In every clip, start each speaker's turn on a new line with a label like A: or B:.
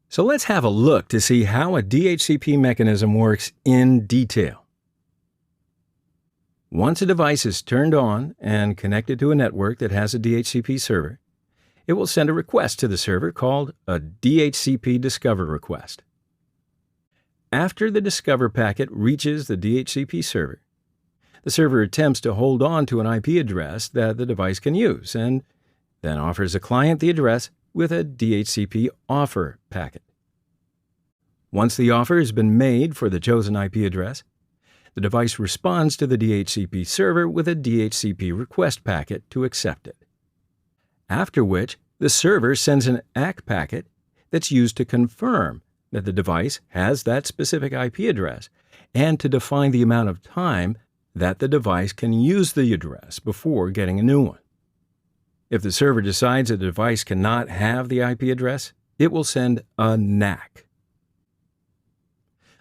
A: So let's have a look to see how a DHCP mechanism works in detail. Once a device is turned on and connected to a network that has a DHCP server, it will send a request to the server called a DHCP Discover request. After the Discover packet reaches the DHCP server, the server attempts to hold on to an IP address that the device can use and then offers the client the address with a DHCP offer packet. Once the offer has been made for the chosen IP address, the device responds to the DHCP server with a DHCP request packet to accept it. After which, the server sends an ACK packet that's used to confirm that the device has that specific IP address and to define the amount of time that the device can use the address before getting a new one. If the server decides that the device cannot have the IP address, it will send a NAC.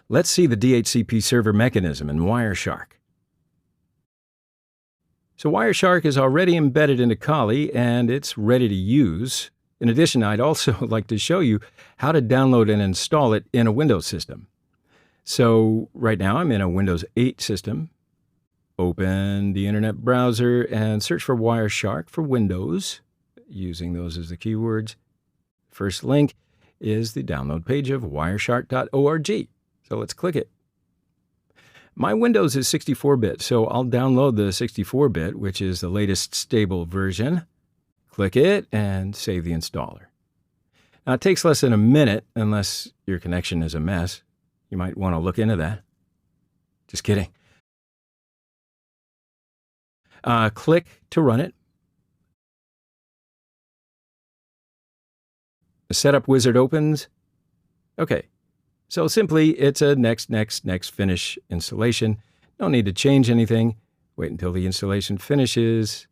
A: Let's see the DHCP server mechanism in Wireshark. So Wireshark is already embedded into Kali and it's ready to use. In addition, I'd also like to show you how to download and install it in a Windows system. So right now I'm in a Windows 8 system. Open the internet browser and search for Wireshark for Windows, using those as the keywords. First link is the download page of wireshark.org. So let's click it. My Windows is 64-bit, so I'll download the 64-bit, which is the latest stable version. Click it and save the installer. Now it takes less than a minute unless your connection is a mess. You might want to look into that. Just kidding. Click to run it. The setup wizard opens. Okay, so simply it's a next, finish installation. No need to change anything. Wait until the installation finishes.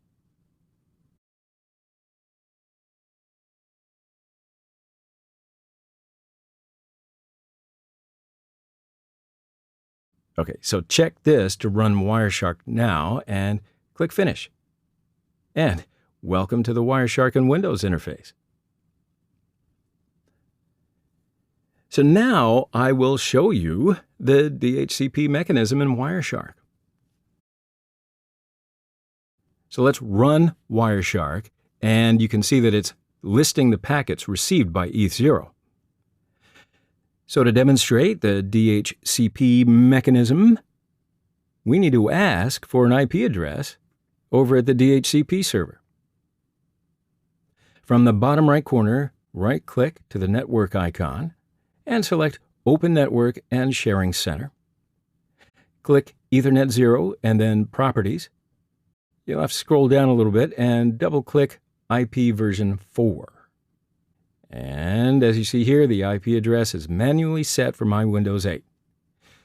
A: Okay, so check this to run Wireshark now and click Finish. And welcome to the Wireshark and Windows interface. So now I will show you the DHCP mechanism in Wireshark. So let's run Wireshark, and you can see that it's listing the packets received by ETH0. So to demonstrate the DHCP mechanism, we need to ask for an IP address over at the DHCP server. From the bottom right corner, right-click to the network icon and select Open Network and Sharing Center. Click Ethernet 0 and then Properties. You'll have to scroll down a little bit and double-click IP version 4. And as you see here, the IP address is manually set for my Windows 8.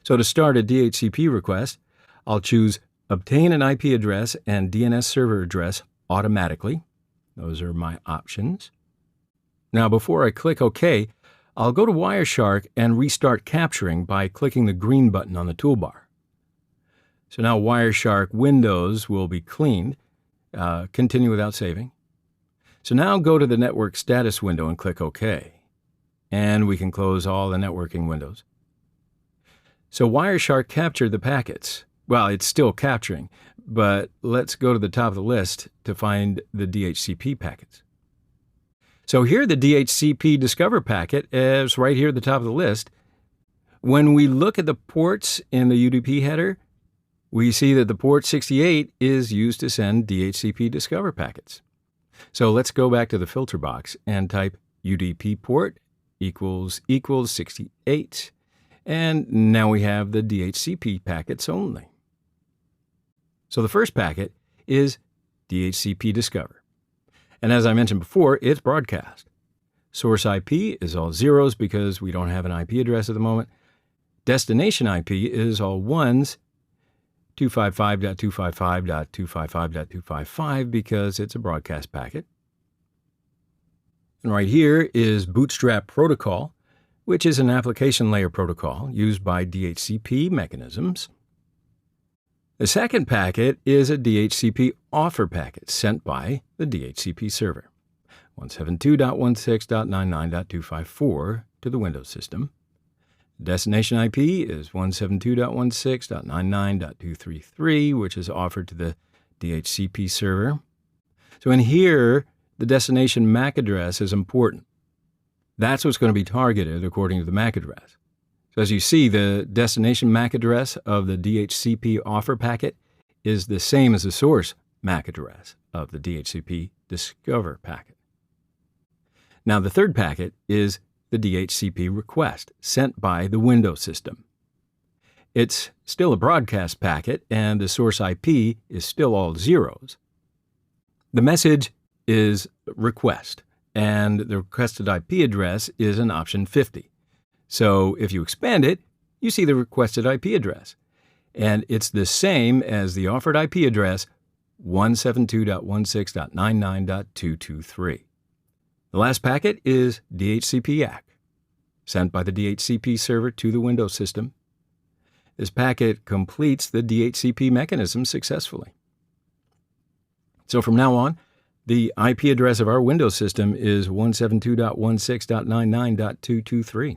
A: So to start a DHCP request, I'll choose Obtain an IP address and DNS server address automatically. Those are my options. Now before I click OK, I'll go to Wireshark and restart capturing by clicking the green button on the toolbar. So now Wireshark Windows will be cleaned. Continue without saving. So now go to the network status window and click OK. And we can close all the networking windows. So Wireshark captured the packets. Well, it's still capturing, but let's go to the top of the list to find the DHCP packets. So here the DHCP Discover packet is right here at the top of the list. When we look at the ports in the UDP header, we see that the port 68 is used to send DHCP Discover packets. So let's go back to the filter box and type UDP port equals 68. And now we have the DHCP packets only. So the first packet is DHCP Discover. And as I mentioned before, it's broadcast. Source IP is all zeros because we don't have an IP address at the moment. Destination IP is all ones, 255.255.255.255 because it's a broadcast packet. And right here is Bootstrap Protocol, which is an application layer protocol used by DHCP mechanisms. The second packet is a DHCP offer packet sent by the DHCP server, 172.16.99.254, to the Windows system. Destination IP is 172.16.99.233, which is offered to the DHCP server. So in here, the destination MAC address is important. That's what's going to be targeted according to the MAC address. So as you see, the destination MAC address of the DHCP offer packet is the same as the source MAC address of the DHCP discover packet. Now the third packet is the DHCP request sent by the Windows system. It's still a broadcast packet and the source IP is still all zeros. The message is request and the requested IP address is an option 50. So if you expand it, you see the requested IP address. And it's the same as the offered IP address 172.16.99.223. The last packet is DHCP ACK, sent by the DHCP server to the Windows system. This packet completes the DHCP mechanism successfully. So from now on, the IP address of our Windows system is 172.16.99.223.